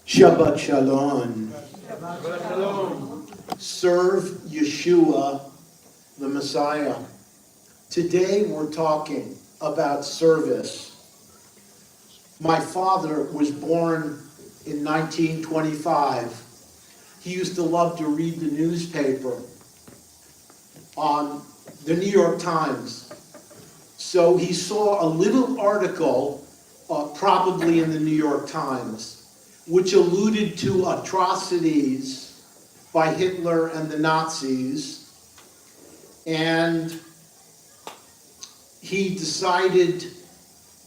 Shabbat Shalom. Serve Yeshua, the Messiah. Today we're talking about service. My father was born in 1925. He used to love to read the newspaper on the New York Times. So he saw a little article, probably in the New York Times, which alluded to atrocities by Hitler and the Nazis. And he decided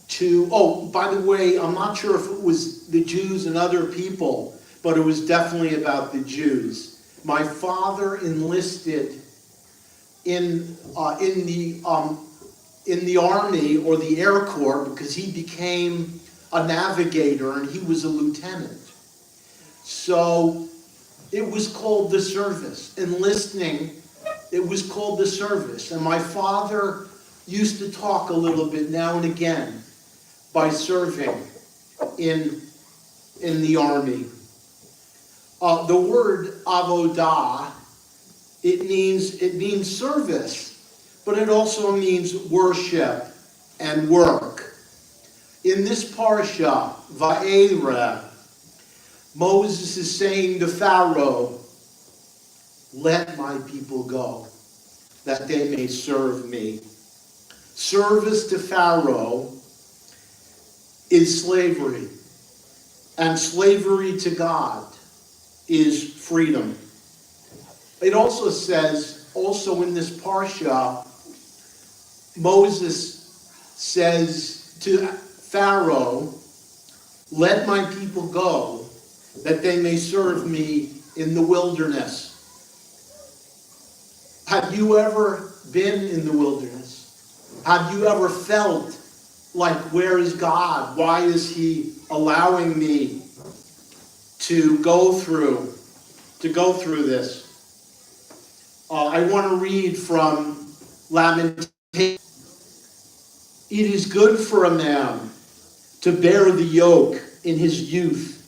to, oh, by the way, I'm not sure if it was the Jews and other people, but it was definitely about the Jews. My father enlisted in the Army or the Air Corps because he became a navigator and he was a lieutenant. So it was called the service. Enlisting, it was called the service. And my father used to talk a little bit now and again by serving in the Army. The word avodah, it means service, but it also means worship and work. In this Parashah, Va'era, Moses is saying to Pharaoh, "Let my people go, that they may serve me." Service to Pharaoh is slavery, and slavery to God is freedom. It also says, also in this Parshah, Moses says to Pharaoh, "Let my people go, that they may serve me in the wilderness." Have you ever been in the wilderness? Have you ever felt like, where is God? Why is he allowing me to go through this? I want to read from Lamentation. "It is good for a man to bear the yoke in his youth.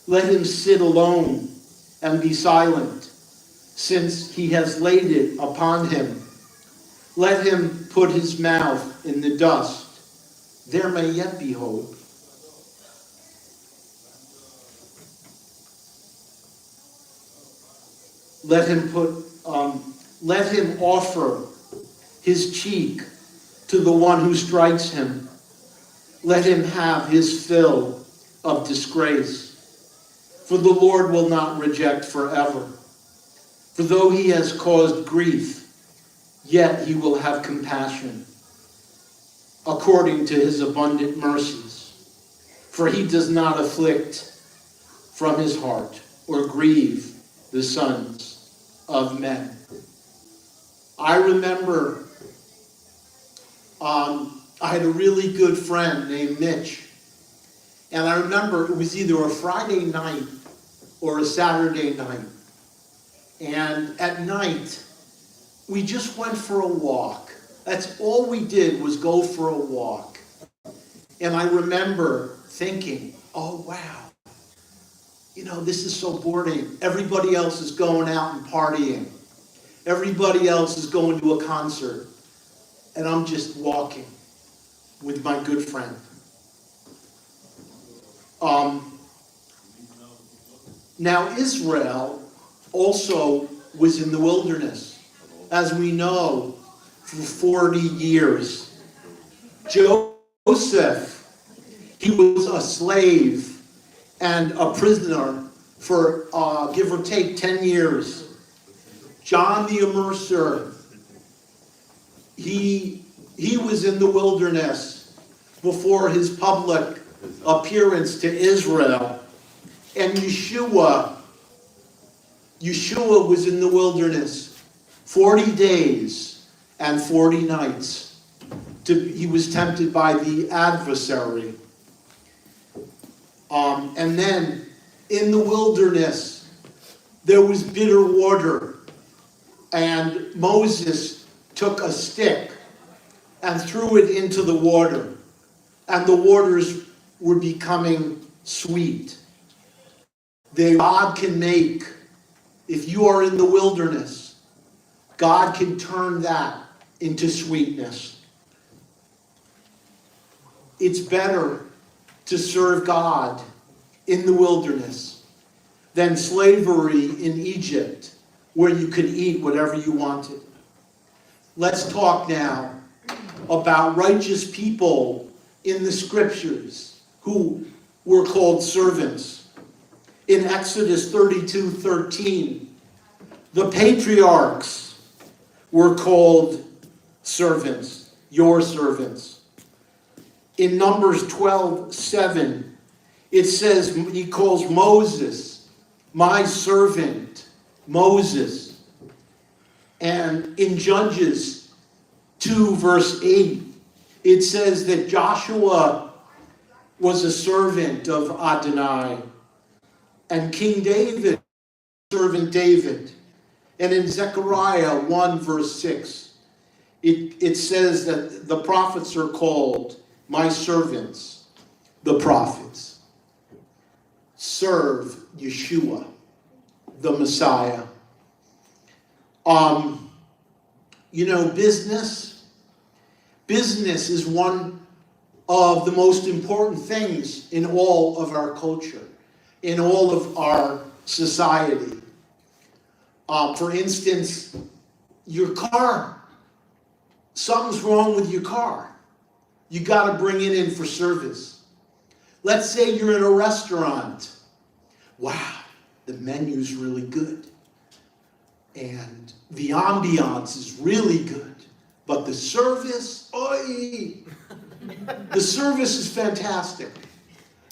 Let him sit alone and be silent, since he has laid it upon him. Let him put his mouth in the dust. There may yet be hope. Let him offer his cheek to the one who strikes him. Let him have his fill of disgrace. For the Lord will not reject forever. For though he has caused grief, yet he will have compassion, according to his abundant mercies. For he does not afflict from his heart, or grieve the sons of men." I remember I had a really good friend named Mitch. And I remember it was either a Friday night or a Saturday night. And at night, we just went for a walk. That's all we did, was go for a walk. And I remember thinking, oh wow, this is so boring. Everybody else is going out and partying. Everybody else is going to a concert. And I'm just walking with my good friend. Now Israel also was in the wilderness, as we know, for 40 years. Joseph, he was a slave and a prisoner for give or take 10 years. John the Immerser, he was in the wilderness before his public appearance to Israel. And Yeshua was in the wilderness 40 days and 40 nights. He was tempted by the adversary. And then in the wilderness, there was bitter water. And Moses took a stick and threw it into the water. And the waters were becoming sweet. God can make, if you are in the wilderness, God can turn that into sweetness. It's better to serve God in the wilderness than slavery in Egypt, where you could eat whatever you wanted. Let's talk now about righteous people in the scriptures who were called servants. In Exodus 32:13, the patriarchs were called servants, your servants. In Numbers 12:7, it says, he calls Moses, my servant, Moses. And in Judges 2 verse 8, it says that Joshua was a servant of Adonai, and King David, servant David. And in Zechariah 1 verse 6, it says that the prophets are called my servants, the prophets. Serve Yeshua, the Messiah. Business is one of the most important things in all of our culture, in all of our society. For instance, your car, something's wrong with your car. You got to bring it in for service. Let's say you're in a restaurant. Wow, the menu's really good. And the ambiance is really good. But the service, oy! The service is fantastic.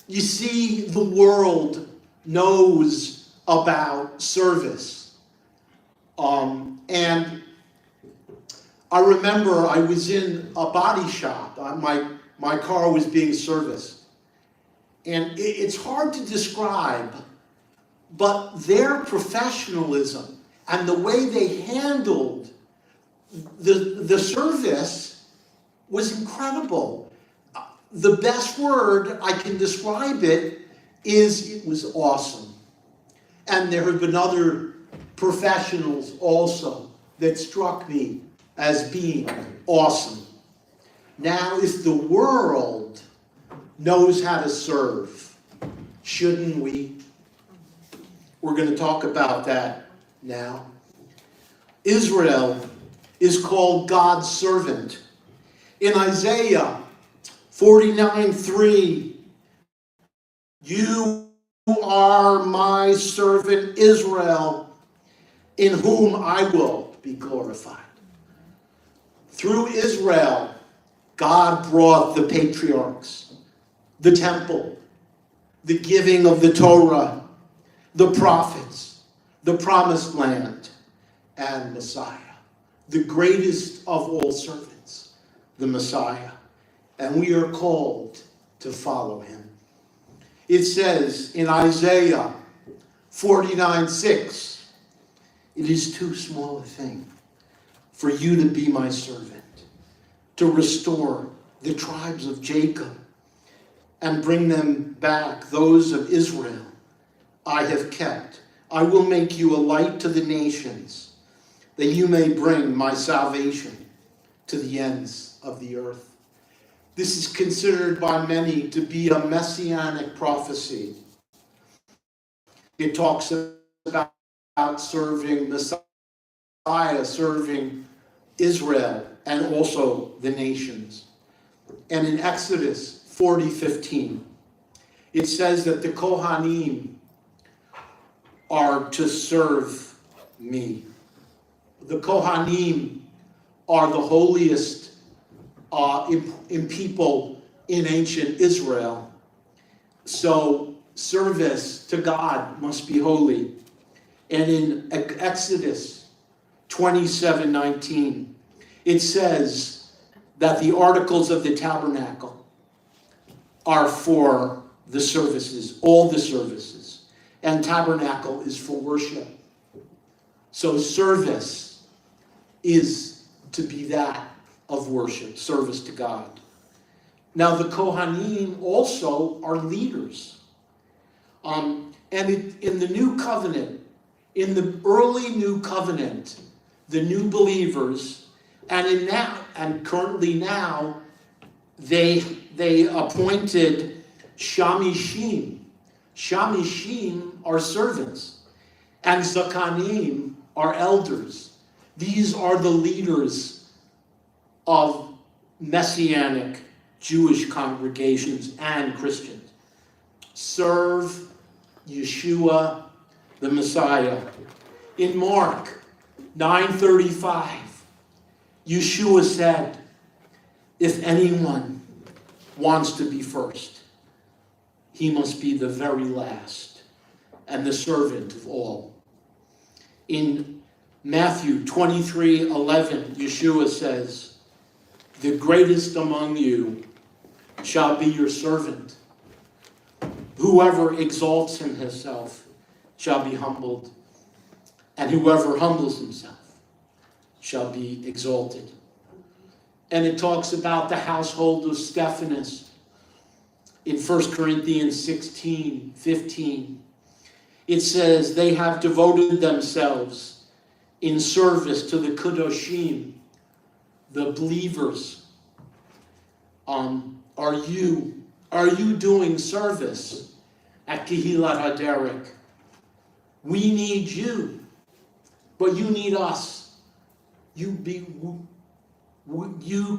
You see, the world knows about service. And I remember I was in a body shop. My car was being serviced. And it's hard to describe, but their professionalism and the way they handled the service was incredible. The best word I can describe it is it was awesome. And there have been other professionals also that struck me as being awesome. Now, if the world knows how to serve, shouldn't we? We're going to talk about that now. Israel is called God's servant. In Isaiah 49:3, you are my servant Israel, in whom I will be glorified. Through Israel, God brought the patriarchs, the temple, the giving of the Torah, the prophets, the promised land, and Messiah, the greatest of all servants, the Messiah. And we are called to follow him. It says in Isaiah 49:6, it is too small a thing for you to be my servant, to restore the tribes of Jacob and bring them back, those of Israel I have kept. I will make you a light to the nations, that you may bring my salvation to the ends of the earth. This is considered by many to be a messianic prophecy. It talks about serving Messiah, serving Israel, and also the nations. And in Exodus 40:15, it says that the Kohanim are to serve me. The Kohanim are the holiest in people in ancient Israel. So service to God must be holy. And in Exodus 27:19, it says that the articles of the tabernacle are for the services, all the services. And tabernacle is for worship. So service is to be that of worship, service to God. Now the Kohanim also are leaders. And in the new covenant, in the early new covenant, the new believers, and currently now, they appointed shamishim. Shamishim are servants, and zakanim are elders. These are the leaders of Messianic Jewish congregations and Christians. Serve Yeshua, the Messiah. In Mark 9:35, Yeshua said, if anyone wants to be first, he must be the very last and the servant of all. In Matthew 23:11, Yeshua says, the greatest among you shall be your servant. Whoever exalts himself shall be humbled, and whoever humbles himself shall be exalted. And it talks about the household of Stephanus in 1 Corinthians 16:15. It says, they have devoted themselves in service to the Kedoshim, the believers. Are you doing service at Kehilat HaDerek? We need you, but you need us. You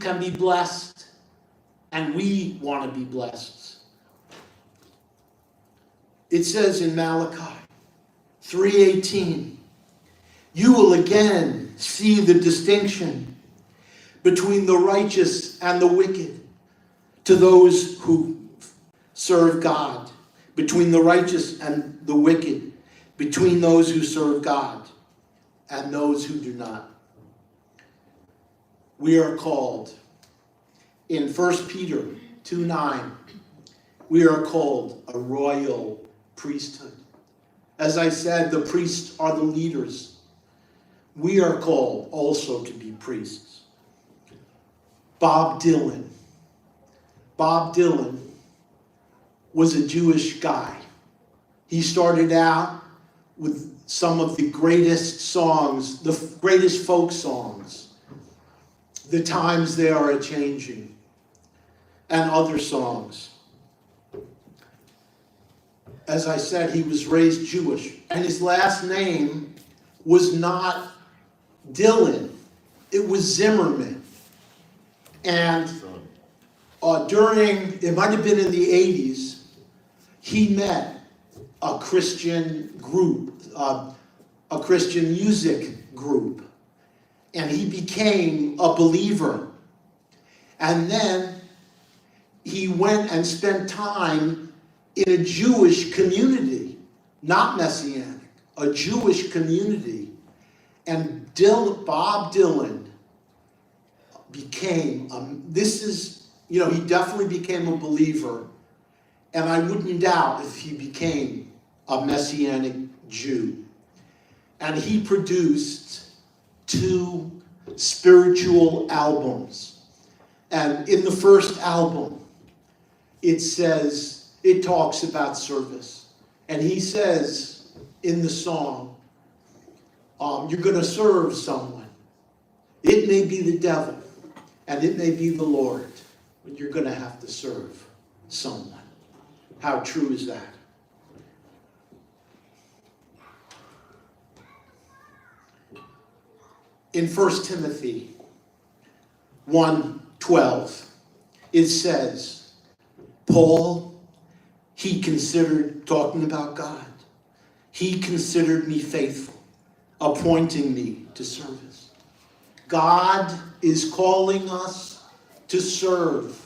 can be blessed, and we want to be blessed. It says in Malachi 3:18, you will again see the distinction between the righteous and the wicked to those who serve God, between the righteous and the wicked, between those who serve God and those who do not. We are called in 1 Peter 2:9, we are called a royal priesthood. As I said, the priests are the leaders. We are called also to be priests. Bob Dylan was a Jewish guy. He started out with some of the greatest songs, the greatest folk songs, The Times They Are A-Changing, and other songs. As I said, he was raised Jewish, and his last name was not Dylan, it was Zimmerman. And it might have been in the 80s, he met a Christian group, a Christian music group, and he became a believer. And then he went and spent time in a Jewish community, not Messianic, a Jewish community. And Bob Dylan became, he definitely became a believer. And I wouldn't doubt if he became a Messianic Jew. And he produced 2 spiritual albums. And in the first album, it talks about service. And he says in the song, you're going to serve someone. It may be the devil, and it may be the Lord, but you're going to have to serve someone. How true is that? In 1 Timothy 1:12, it says, Paul, he considered, talking about God, he considered me faithful, appointing me to service. God is calling us to serve.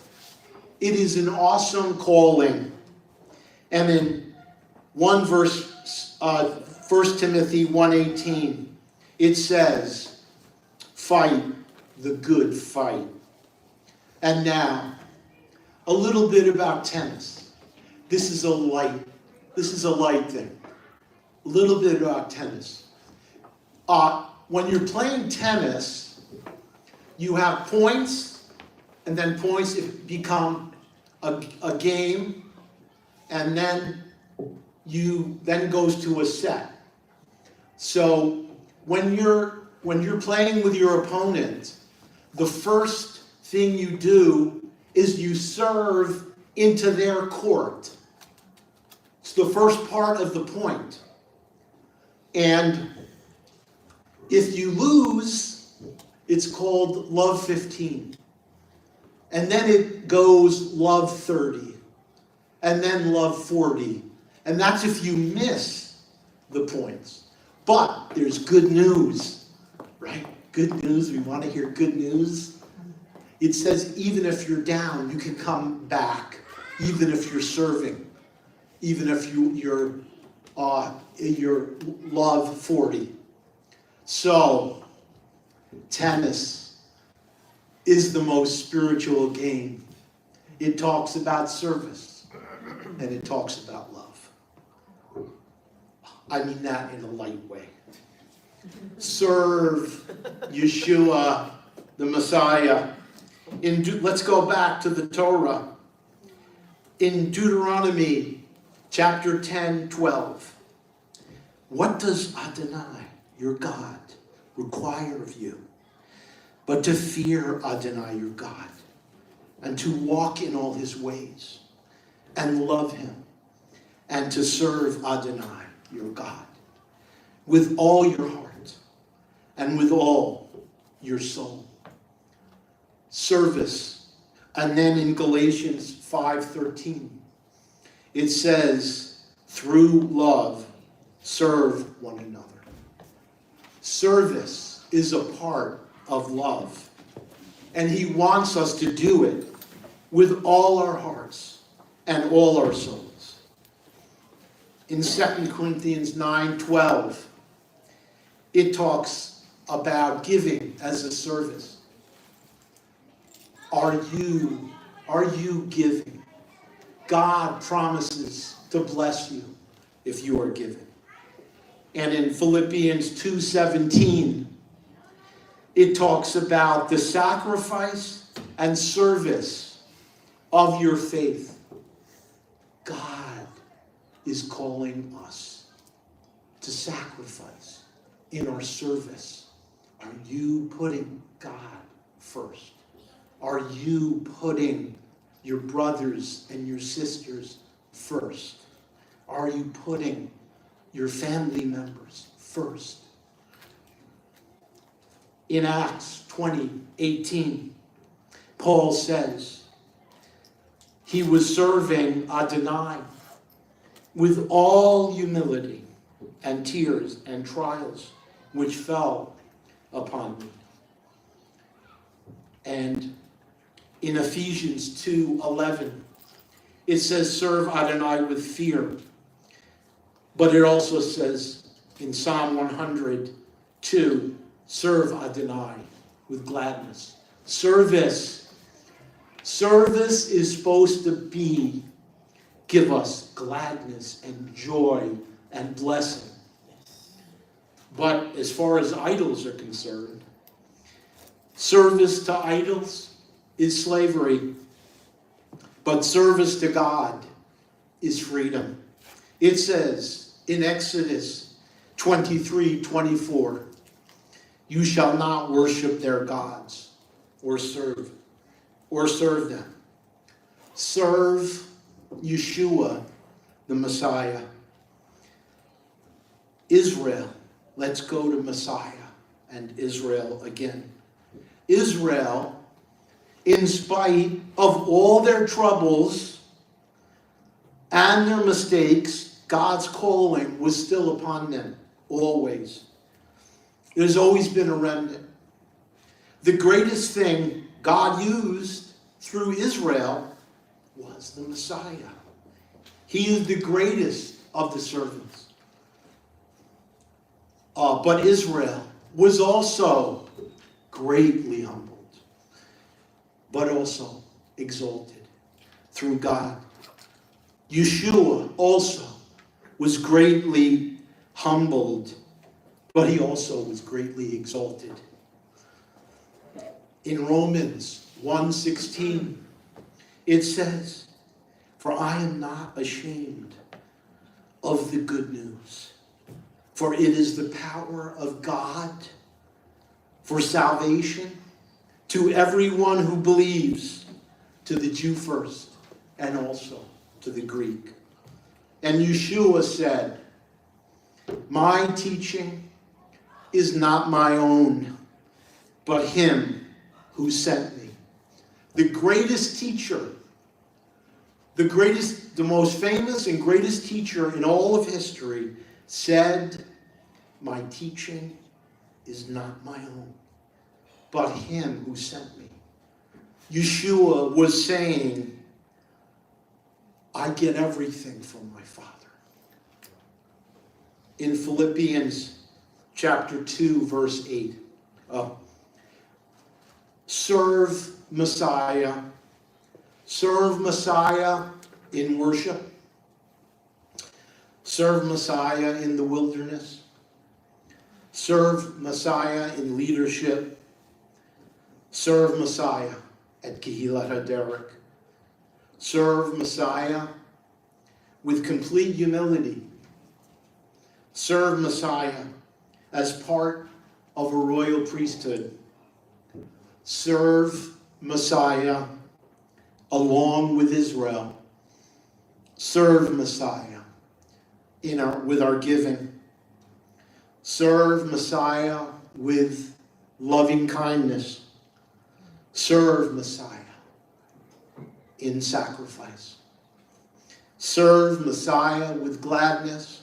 It is an awesome calling. And in 1 Timothy 1:18, it says, fight the good fight. And now, a little bit about tennis. This is a light thing. A little bit about tennis. When you're playing tennis, you have points, and then points become a game, and then then goes to a set. So when you're playing with your opponent, the first thing you do is you serve into their court. It's the first part of the point. And if you lose, it's called love 15. And then it goes love 30. And then love 40. And that's if you miss the points. But there's good news, right? Good news. We want to hear good news. It says even if you're down, you can come back. Even if you're serving. Even if you're love 40. So, tennis is the most spiritual game. It talks about service, and it talks about love. I mean that in a light way. Serve Yeshua, the Messiah. Let's go back to the Torah. In Deuteronomy chapter 10:12. What does Adonai, your God, require of you? But to fear Adonai, your God, and to walk in all his ways, and love him, and to serve Adonai, your God, with all your heart, and with all your soul. Service. And then in Galatians 5:13, it says, through love, serve one another. Service is a part of love. And he wants us to do it with all our hearts and all our souls. In 2 Corinthians 9:12, it talks about giving as a service. Are you giving? God promises to bless you if you are giving. And in Philippians 2:17, it talks about the sacrifice and service of your faith. God is calling us to sacrifice in our service. Are you putting God first? Are you putting your brothers and your sisters first? Are you putting your family members first? In Acts 20:18, Paul says he was serving Adonai with all humility and tears and trials which fell upon me. And in Ephesians 2:11, it says serve Adonai with fear. But it also says in Psalm 102, serve Adonai with gladness. Service is supposed to give us gladness and joy and blessing. But as far as idols are concerned, service to idols is slavery, but service to God is freedom. It says in Exodus 23:24, you shall not worship their gods or serve them. Serve Yeshua, the Messiah. Israel, let's go to Messiah and Israel again. Israel, in spite of all their troubles and their mistakes, God's calling was still upon them, always. There's always been a remnant. The greatest thing God used through Israel was the Messiah. He is the greatest of the servants. But Israel was also greatly humbled, but also exalted through God. Yeshua also was greatly humbled, but he also was greatly exalted. In Romans 1:16, it says, for I am not ashamed of the good news. For it is the power of God for salvation to everyone who believes, to the Jew first, and also to the Greek. And Yeshua said, my teaching is not my own, but him who sent me. The greatest teacher, the most famous and greatest teacher in all of history said, my teaching is not my own, but him who sent me. Yeshua was saying, I get everything from my Father. In Philippians chapter 2, verse 8, serve Messiah. Serve Messiah in worship. Serve Messiah in the wilderness. Serve Messiah in leadership. Serve Messiah at Kehillat HaDerek. Serve Messiah with complete humility. Serve Messiah as part of a royal priesthood. Serve Messiah along with Israel. Serve Messiah with our giving. Serve Messiah with loving kindness. Serve Messiah in sacrifice. Serve Messiah with gladness.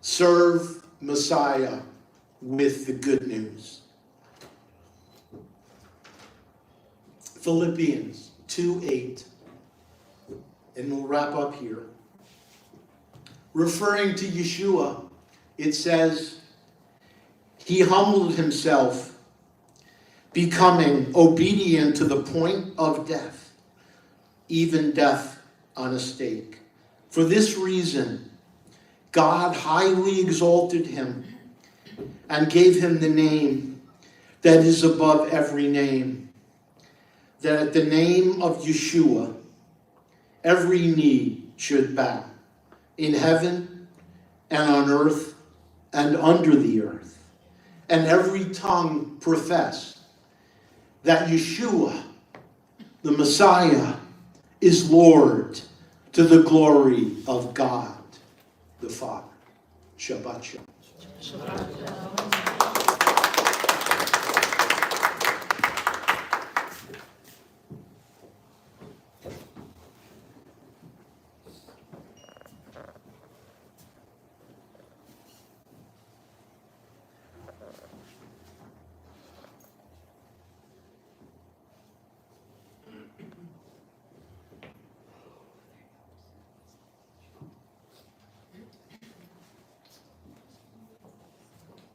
Serve Messiah with the good news. Philippians 2:8, and we'll wrap up here. Referring to Yeshua, it says, he humbled himself, becoming obedient to the point of death, even death on a stake. For this reason, God highly exalted him and gave him the name that is above every name, that at the name of Yeshua, every knee should bow, in heaven and on earth and under the earth, and every tongue profess that Yeshua, the Messiah, is Lord, to the glory of God the Father. Shabbat Shalom.